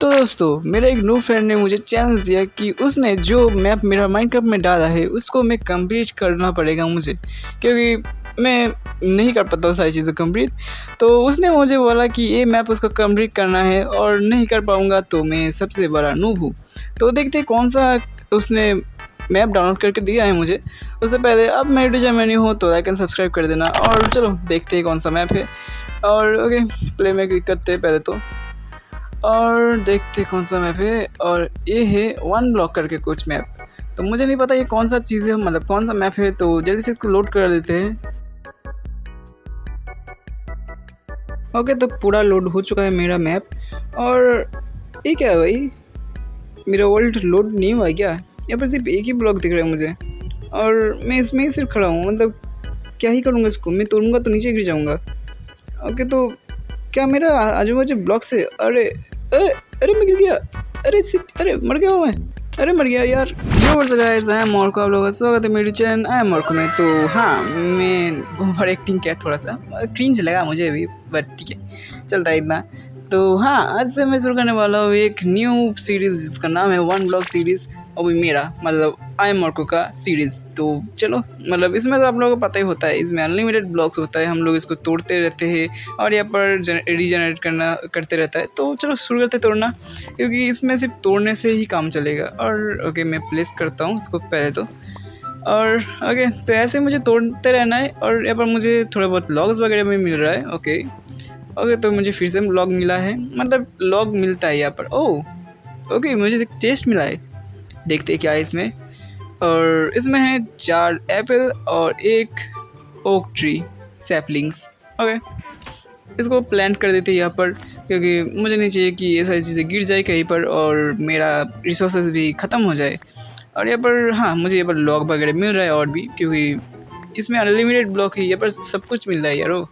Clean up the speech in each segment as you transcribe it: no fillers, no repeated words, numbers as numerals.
तो दोस्तों मेरे एक न्यू फ्रेंड ने मुझे चैलेंज दिया कि उसने जो मैप मेरा माइनक्राफ्ट में डाला है उसको मैं कंप्लीट करना पड़ेगा मुझे, क्योंकि मैं नहीं कर पाता हूँ सारी चीज़ें कंप्लीट। तो उसने मुझे बोला कि ये मैप उसको कंप्लीट करना है और नहीं कर पाऊँगा तो मैं सबसे बड़ा नूब हूँ। तो देखते कौन सा उसने मैप डाउनलोड करके दिया है मुझे। उससे पहले अब मेरे वीडियो में नहीं हो तो लाइक एंड सब्सक्राइब कर देना और चलो देखते हैं कौन सा मैप है। और ओके प्ले में क्लिक करते हैं पहले तो और देखते कौन सा मैप है। और ये है वन ब्लॉक करके कुछ मैप। तो मुझे नहीं पता ये कौन सा चीज़ है, मतलब कौन सा मैप है। तो जल्दी से इसको लोड कर देते हैं। ओके तो पूरा लोड हो चुका है मेरा मैप। और ये क्या है भाई, मेरा वर्ल्ड लोड नहीं हुआ है क्या? यहाँ पर सिर्फ एक ही ब्लॉक दिख रहा है मुझे और मैं इसमें ही सिर्फ खड़ा हूँ। मतलब क्या ही करूँगा इसको, मैं तोड़ूंगा तो नीचे गिर जाऊँगा। ओके तो क्या मेरा आजू बाजू ब्लॉक से अरे अरे मैं गिर गया। अरे सिट, अरे मर गया हूँ मैं। अरे मर गया यार। Yo verse guys, I am Marco, आप लोगों का स्वागत है मेरे चैनल आई एम मॉर्को में। तो हाँ मैं ओवर एक्टिंग किया, थोड़ा सा क्रिंज लगा मुझे अभी, बट ठीक है चलता है इतना। तो हाँ आज से मैं शुरू करने वाला हूँ एक न्यू सीरीज़ जिसका नाम है वन ब्लॉक सीरीज़। अभी मेरा मतलब आई एम मॉर्को का सीरीज़। तो चलो मतलब इसमें तो आप लोगों को पता ही होता है, इसमें अनलिमिटेड ब्लॉक्स होता है, हम लोग इसको तोड़ते रहते हैं और यहाँ पर रीजनरेट करते रहता है। तो चलो शुरू करते तोड़ना, क्योंकि इसमें सिर्फ तोड़ने से ही काम चलेगा। और ओके मैं प्लेस करता हूँ इसको पहले तो। और ओके तो ऐसे मुझे तोड़ते रहना है और यहाँ पर मुझे थोड़ा बहुत लॉग्स वगैरह भी मिल रहा है। ओके तो मुझे फिर से लॉग मिला है, मतलब लॉग मिलता है यहाँ पर। ओह ओके मुझे एक चेस्ट मिला है, देखते क्या है इसमें। और इसमें है 4 एप्पल और 1 ओक ट्री सैपलिंग्स। ओके इसको प्लांट कर देते हैं यहाँ पर, क्योंकि मुझे नहीं चाहिए कि ये सारी चीज़ें गिर जाए कहीं पर और मेरा रिसोर्सेज भी ख़त्म हो जाए। और यहाँ पर हाँ मुझे यहाँ पर लॉग वगैरह मिल रहा है और भी, क्योंकि इसमें अनलिमिटेड ब्लॉक है, यहाँ पर सब कुछ मिल रहा है यारो।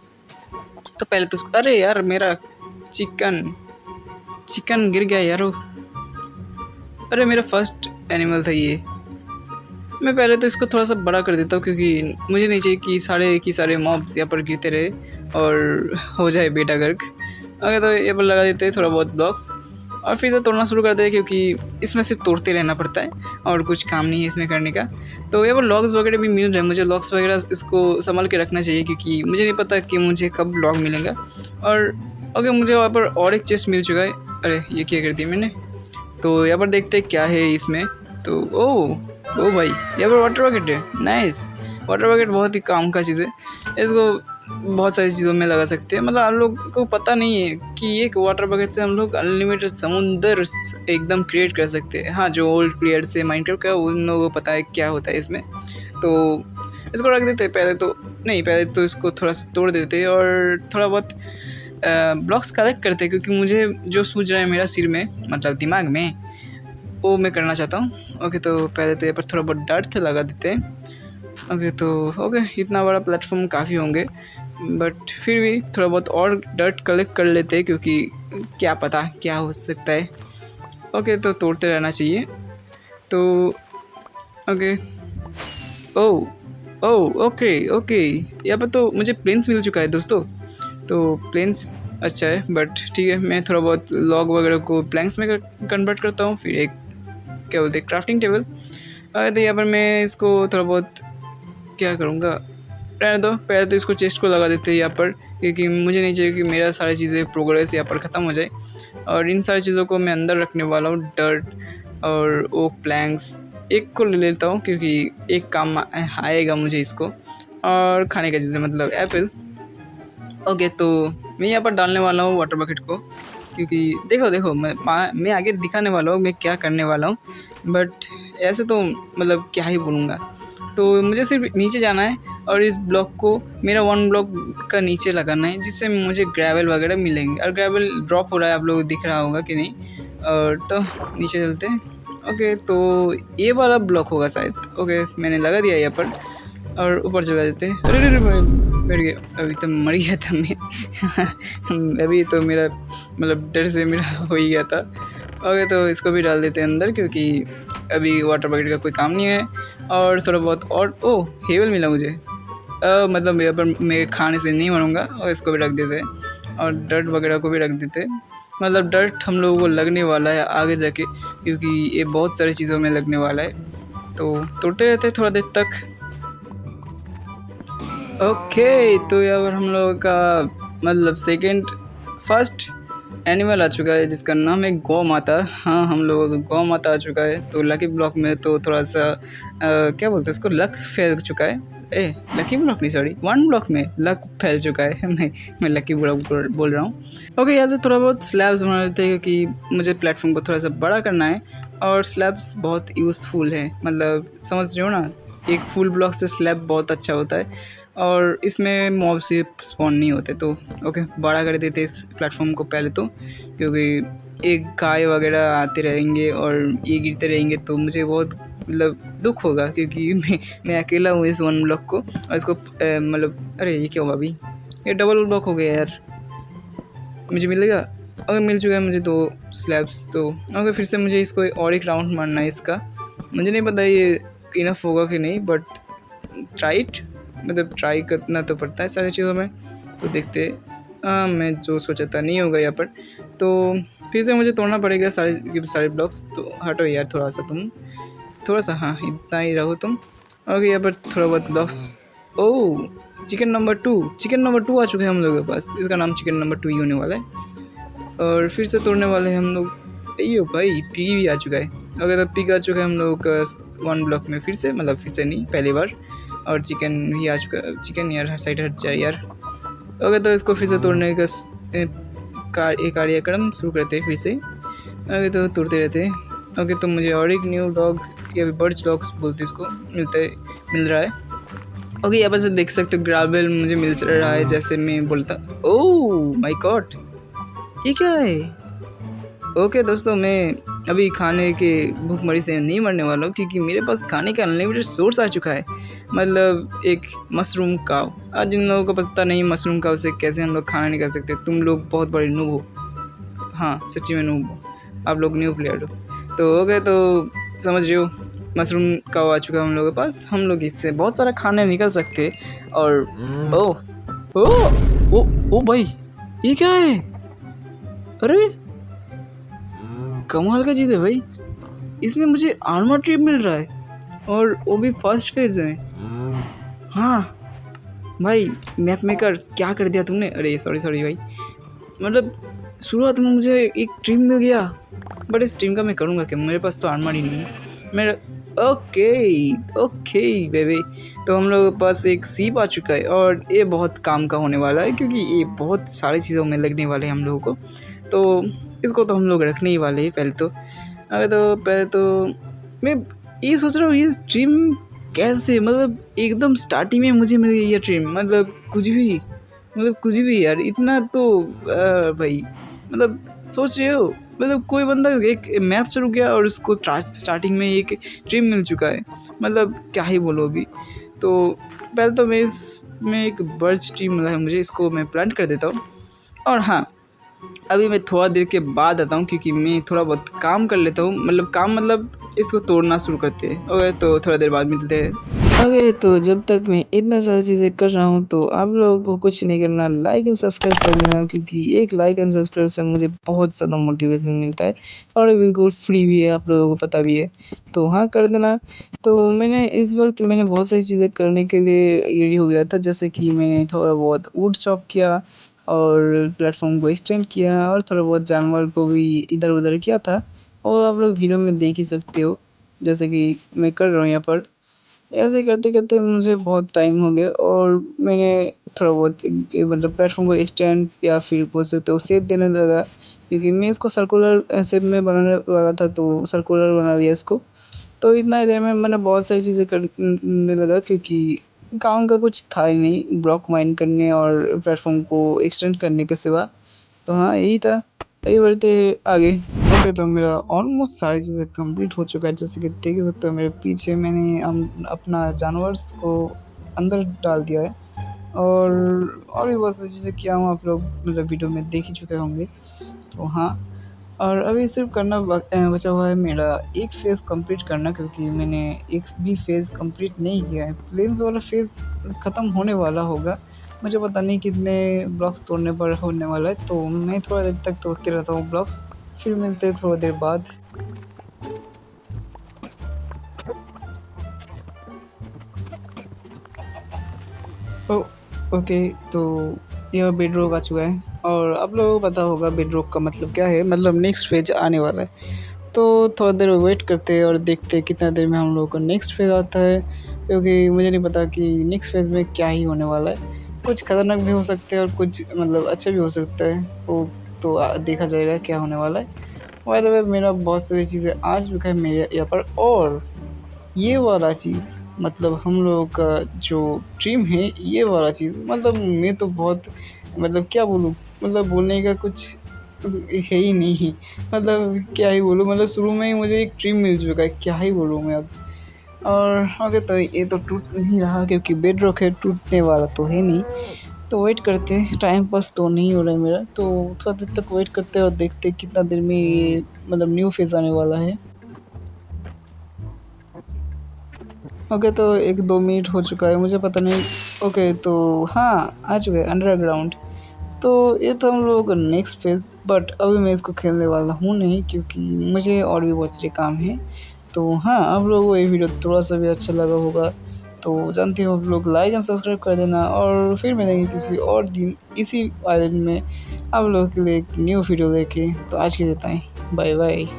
तो पहले तो अरे यार मेरा चिकन गिर गया यारो। अरे मेरा फर्स्ट एनिमल था ये। मैं पहले तो इसको थोड़ा सा बड़ा कर देता हूँ, क्योंकि मुझे नहीं चाहिए कि सारे मॉब्स यहाँ पर गिरते रहे और हो जाए बेटा गर्क। अगर तो यहाँ पर लगा देते हैं थोड़ा बहुत ब्लॉक्स और फिर से तोड़ना शुरू कर दे, क्योंकि इसमें सिर्फ तोड़ते रहना पड़ता है और कुछ काम नहीं है इसमें करने का। तो यहाँ पर लॉग्स वगैरह भी मिल रहे हैं मुझे, लॉग्स वगैरह इसको संभाल के रखना चाहिए, क्योंकि मुझे नहीं पता कि मुझे कब लॉग मिलेगा। और ओके मुझे वहाँ पर और एक चेस्ट मिल चुका है। अरे ये क्या कर दिया मैंने। तो यहाँ पर देखते हैं क्या है इसमें। तो ओ भाई यहाँ पर वाटर बकेट है, नाइस। वाटर बकेट बहुत ही काम का चीज़ है, इसको बहुत सारी चीज़ों में लगा सकते हैं। मतलब आप लोग को पता नहीं है कि एक वाटर बकेट से हम लोग अनलिमिटेड समुंदर एकदम क्रिएट कर सकते हैं। हाँ जो ओल्ड प्लेयर्स से माइनक्राफ्ट का उन लोगों को पता है क्या होता है इसमें। तो इसको रख देते हैं पहले तो इसको थोड़ा सा तोड़ देते हैं और थोड़ा बहुत ब्लॉक्स कलेक्ट करते हैं, क्योंकि मुझे जो सूझ रहा है मेरा सिर में, मतलब दिमाग में, वो मैं करना चाहता हूँ। ओके तो पहले तो यहाँ पर थोड़ा बहुत डर्ट लगा देते हैं। ओके इतना बड़ा प्लेटफॉर्म काफ़ी होंगे, बट फिर भी थोड़ा बहुत और डर्ट कलेक्ट कर लेते हैं, क्योंकि क्या पता क्या हो सकता है। ओके तो तोड़ते रहना चाहिए। तो ओके ओके यहाँ पर तो मुझे प्लेन्स मिल चुका है दोस्तों। तो प्लेन्स अच्छा है, बट ठीक है मैं थोड़ा बहुत लॉग वगैरह को प्लैंक्स में कन्वर्ट करता हूँ। फिर एक क्या बोलते हैं क्राफ्टिंग टेबल। तो यहाँ पर मैं इसको थोड़ा बहुत क्या करूँगा, रहने दो। पहले तो इसको चेस्ट को लगा देते हैं यहाँ पर, क्योंकि मुझे नहीं चाहिए कि मेरा सारी चीज़ें प्रोग्रेस यहाँ पर ख़त्म हो जाए। और इन सारी चीज़ों को मैं अंदर रखने वाला हूँ, डर्ट और ओक प्लैंक्स। एक को ले लेता हूँ क्योंकि एक काम आएगा मुझे इसको। और खाने का चीज़ें मतलब एप्पल। ओके तो मैं यहाँ पर डालने वाला हूँ वाटर बकेट को, क्योंकि देखो मैं आगे दिखाने वाला हूँ मैं क्या करने वाला हूँ, बट ऐसे तो मतलब क्या ही बोलूँगा। तो मुझे सिर्फ नीचे जाना है और इस ब्लॉक को मेरा वन ब्लॉक का नीचे लगाना है, जिससे मुझे ग्रेवल वगैरह मिलेंगे। और ग्रेवल ड्रॉप हो रहा है, आप लोग दिख रहा होगा कि नहीं। और तो नीचे चलते हैं। ओके तो ये वाला ब्लॉक होगा शायद। ओके मैंने लगा दिया यहाँ पर और ऊपर चला देते हैं। अरे बैठ गया, अभी तो मर गया था मैं अभी तो मेरा मतलब डर से मेरा हो ही गया था। ओके तो इसको भी डाल देते हैं अंदर, क्योंकि अभी वाटर बकेट का कोई काम नहीं है। और थोड़ा बहुत और हेवल मिला मुझे, मतलब यहाँ पर मैं खाने से नहीं मरूँगा। और इसको भी रख देते हैं और डर्ट वगैरह को भी रख देते हैं। मतलब डर हम लोगों को लगने वाला है आगे जाके, क्योंकि ये बहुत सारी चीज़ों में लगने वाला है। तो तोड़ते रहते हैं थोड़ा देर तक। ओके, तो यहाँ पर हम लोगों का मतलब फर्स्ट एनिमल आ चुका है जिसका नाम है गौ माता। हाँ, हम लोगों को गौ माता आ चुका है। तो लकी ब्लॉक में तो थोड़ा सा क्या बोलते हैं उसको, लक फैल चुका है। लकी ब्लॉक नहीं, सॉरी, वन ब्लॉक में लक फैल चुका है। मैं लकी ब्लॉक बोल रहा हूँ। ओके, यहाँ से थोड़ा बहुत स्लैब्स बना लेते हैं क्योंकि मुझे प्लेटफॉर्म को थोड़ा सा बड़ा करना है। और स्लैब्स बहुत यूज़फुल है, मतलब समझ रहे हो ना, एक फुल ब्लॉक से स्लैब बहुत अच्छा होता है और इसमें मॉब से स्पॉन नहीं होते। तो ओके, बड़ा कर देते इस प्लेटफॉर्म को पहले तो, क्योंकि एक गाय वगैरह आते रहेंगे और ये गिरते रहेंगे तो मुझे बहुत मतलब दुख होगा, क्योंकि मैं अकेला हूँ इस वन ब्लॉक को। और इसको मतलब अरे ये क्या हुआ अभी, ये डबल ब्लॉक हो गया यार। मुझे मिलेगा, अगर मिल चुका है मुझे 2 स्लैब्स। तो ओके, फिर से मुझे इसको और एक राउंड मारना है इसका। मुझे नहीं पता ये इनफ होगा कि नहीं, बट ट्राई करना तो पड़ता है सारी चीज़ों में। तो देखते, मैं जो सोचा था नहीं होगा यहाँ पर। तो फिर से मुझे तोड़ना पड़ेगा सारे ब्लॉक्स। तो हटो यार थोड़ा सा, तुम थोड़ा सा, हाँ इतना ही रहो तुम। ओके, यहाँ पर थोड़ा बहुत ब्लॉक्स। ओह, चिकन नंबर 2 आ चुके हैं हम लोगों के पास। इसका नाम चिकन नंबर 2 ही होने वाला है। और फिर से तोड़ने वाले हैं हम लोग। यो भाई, पिगी भी आ चुका है। ओके, तो पिग आ चुका है हम लोगों का वन ब्लॉक में फिर से, मतलब फिर से नहीं, पहली बार। और चिकन भी आ चुका है। चिकन यार साइड हट जाए यार। ओके, तो इसको फिर से तोड़ने का कार्यक्रम शुरू करते हैं फिर से। ओके, तो तोड़ते रहते हैं। ओके, तो मुझे और एक न्यू डॉग या बर्ड्स डॉग्स बोलते इसको मिल रहा है। ओके, यहाँ पर से देख सकते हो ग्रावेल मुझे मिल रहा है, जैसे मैं बोलता। ओह माय गॉड, ये क्या है? ओके दोस्तों, मैं अभी खाने के भूखमरी से नहीं मरने वाला हूँ, क्योंकि मेरे पास खाने का अनलिमिटेड सोर्स आ चुका है। मतलब एक मशरूम काव। आज जिन लोगों को पता नहीं मशरूम काव से कैसे हम लोग खाना निकाल सकते, तुम लोग बहुत बड़े नूब हो। हाँ, सच्ची में नूब हो, आप लोग न्यू प्लेयर हो। तो ओके, तो समझ रहे हो, मशरूम काव आ चुका है हम लोगों के पास। हम लोग इससे बहुत सारा खाना निकल सकते हैं। और ओह ओह ओ भाई, ये क्या है? अरे कमाल का चीज़ है भाई, इसमें मुझे आर्मर ट्रिप मिल रहा है, और वो भी फर्स्ट फेज में। हाँ भाई, मैप मेकर क्या कर दिया तुमने। अरे सॉरी भाई, मतलब शुरुआत में मुझे एक ट्रिम मिल गया, बट इस ट्रिम का मैं करूँगा क्या, मेरे पास तो आर्मर ही नहीं है मेरा। ओके बेबी, तो हम लोगों के पास एक सीप आ चुका है, और ये बहुत काम का होने वाला है, क्योंकि ये बहुत सारी चीज़ों में लगने वाले हैं हम लोगों को। तो इसको तो हम लोग रखने ही वाले हैं पहले तो। पहले तो मैं ये सोच रहा हूँ, ये ट्रिम कैसे, मतलब एकदम स्टार्टिंग में मुझे मिल गई ये ट्रिम, मतलब कुछ भी यार, इतना तो भाई, मतलब सोच रहे हो, मतलब कोई बंदा एक मैप से रुक गया और उसको स्टार्टिंग में एक ट्रिम मिल चुका है, मतलब क्या ही बोलो अभी। तो पहले तो मैं इसमें एक बर्च ट्री मिला है मुझे, इसको मैं प्लांट कर देता हूँ। और हाँ, अभी मैं थोड़ा देर के बाद आता हूँ, क्योंकि मैं थोड़ा बहुत काम कर लेता हूँ, मतलब इसको तोड़ना शुरू करते हैं। ओके, तो थोड़ा देर बाद मिलते हैं। ओके, तो जब तक मैं इतना सारी चीज़ें कर रहा हूँ, तो आप लोगों को कुछ नहीं करना, लाइक एंड सब्सक्राइब कर देना, क्योंकि एक लाइक एंड सब्सक्राइब से मुझे बहुत ज़्यादा मोटिवेशन मिलता है, और बिल्कुल फ्री भी है, आप लोगों को पता भी है। तो हाँ, कर देना। तो इस वक्त मैंने बहुत सारी चीज़ें करने के लिए रेडी हो गया था, जैसे कि मैंने थोड़ा बहुत वुड चॉप किया, और प्लेटफॉर्म को एक्सटेंड किया, और थोड़ा बहुत जानवर को भी इधर उधर किया था, और आप लोग वीडियो में देख ही सकते हो, जैसे कि मैं कर रहा हूँ यहाँ पर। ऐसे करते करते मुझे बहुत टाइम हो गया, और मैंने थोड़ा बहुत मतलब प्लेटफॉर्म को एक्सटेंड या फिर बोल सकते हो शेप देने लगा, क्योंकि मैं इसको सर्कुलर शेप में बनाने वाला था, तो सर्कुलर बना लिया इसको। तो इतना ही देर में मैंने बहुत सारी चीज़ें करने लगा, क्योंकि काम का कुछ था ही नहीं ब्लॉक माइन करने और प्लेटफॉर्म को एक्सटेंड करने के सिवा। तो हाँ, यही था, आगे बढ़ते आगे। ओके, तो मेरा ऑलमोस्ट सारी चीज़ें कंप्लीट हो चुका है, जैसे कि देख सकते हो मेरे पीछे मैंने अपना जानवर्स को अंदर डाल दिया है, और भी बहुत सारी चीज़ें किया हूँ, आप लोग मतलब वीडियो में देख ही चुके होंगे। तो हाँ, और अभी सिर्फ करना बचा हुआ है मेरा एक फ़ेज़ कंप्लीट करना, क्योंकि मैंने एक भी फ़ेज़ कंप्लीट नहीं किया है। प्लेन्स वाला फ़ेज़ ख़त्म होने वाला होगा, मुझे पता नहीं कितने ब्लॉक्स तोड़ने पर होने वाला है, तो मैं थोड़ा देर तक तोड़ते रहता हूँ ब्लॉक्स। फिर मिलते हैं थोड़ा देर बाद। ओ ओके, तो यह बेडरॉक आ चुका है और आप लोगों को पता होगा बेडरॉक का मतलब क्या है, मतलब नेक्स्ट फेज आने वाला है। तो थोड़ा देर वेट करते हैं और देखते हैं कितना देर में हम लोगों को नेक्स्ट फेज़ आता है, क्योंकि मुझे नहीं पता कि नेक्स्ट फेज़ में क्या ही होने वाला है। कुछ खतरनाक भी हो सकते हैं और कुछ मतलब अच्छा भी हो सकता है, वो तो देखा जाएगा क्या होने वाला है। बाय द वे, मेरा बहुत सारी चीज़ें आ चुका है मेरे यहाँ पर, और ये वाला चीज़ मतलब हम लोगों का जो ड्रीम है, ये वाला चीज़ मतलब मैं तो बहुत मतलब क्या बोलूँ, मतलब बोलने का कुछ है ही नहीं। मतलब क्या ही बोलूँ, मतलब शुरू में ही मुझे एक ड्रीम मिल चुका है, क्या ही बोलूँ मैं अब। और ओके, तो ये तो टूट नहीं रहा क्योंकि बेडरॉक है, टूटने वाला तो है नहीं। तो वेट करते हैं, टाइम पास तो नहीं हो रहा है मेरा, तो थोड़ा देर तक वेट करते हैं और देखते हैं कितना देर में ये मतलब न्यू फेज़ आने वाला है। ओके, तो 1-2 मिनट हो चुका है, मुझे पता नहीं। ओके, तो हाँ, आ चुका है अंडरग्राउंड। तो ये तो हम लोगों का नेक्स्ट फेज़, बट अभी मैं इसको खेलने वाला हूँ नहीं, क्योंकि मुझे और भी बहुत सारे काम हैं। तो हाँ, आप लोगों को ये वीडियो थोड़ा-सा भी अच्छा लगा होगा, तो जानते हो आप लोग लाइक एंड सब्सक्राइब कर देना, और फिर मिलेंगे किसी और दिन इसी आइलैंड में आप लोगों के लिए एक न्यू वीडियो लेके। तो आज के लिए इतना ही, बाय बाय।